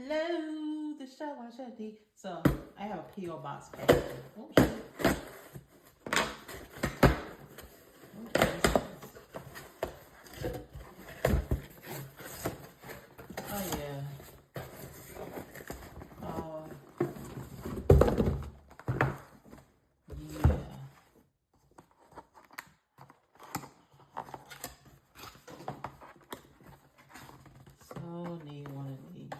Hello, the show on Shetty. So I have a P.O. box package. Oh, shit. Oh, yeah. Oh, yeah. So need one of these.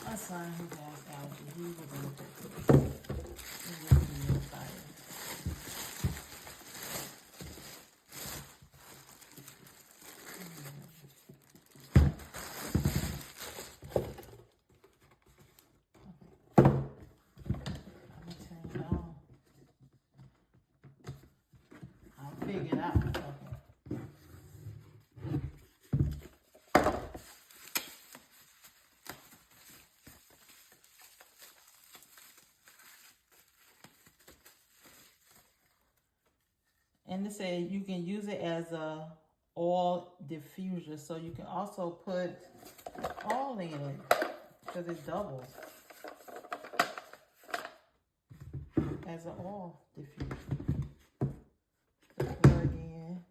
My son who has allergy, he was in the humidifier. Let me turn it on. I'll figure it out. Okay. And they say you can use it as a oil diffuser, so you can also put oil in it because it doubles as an oil diffuser. So plug in,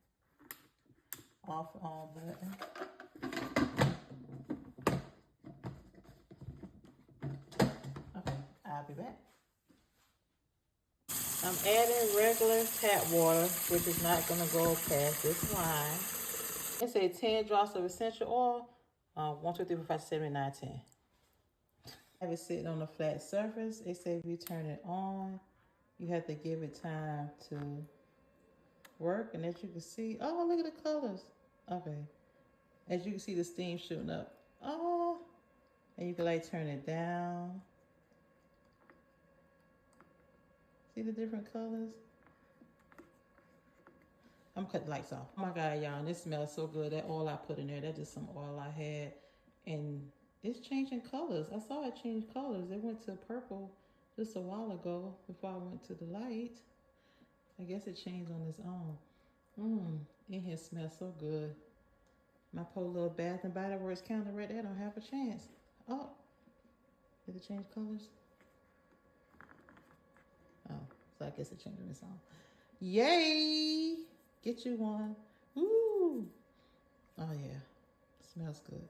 off on button. Okay, I'll be back. I'm adding regular tap water, which is not going to go past this line. It says 10 drops of essential oil, 1, 2, 3, 4, 5, 6, 7, 8, 9, 10. Have it sitting on a flat surface. They say if you turn it on, you have to give it time to work. And as you can see, oh, look at the colors. Okay. As you can see, the steam shooting up. Oh, and you can like turn it down. See the different colors? I'm cutting the lights off. Oh my God, y'all, and this smells so good. That oil I put in there, that's just some oil I had. And it's changing colors. I saw it change colors. It went to purple just a while ago before I went to the light. I guess it changed on its own. In here smells so good. My poor little Bath and Body Works counter right there don't have a chance. Oh, did it change colors? Oh, so I guess it changed on its own. Yay! Get you one. Ooh. Oh yeah, smells good.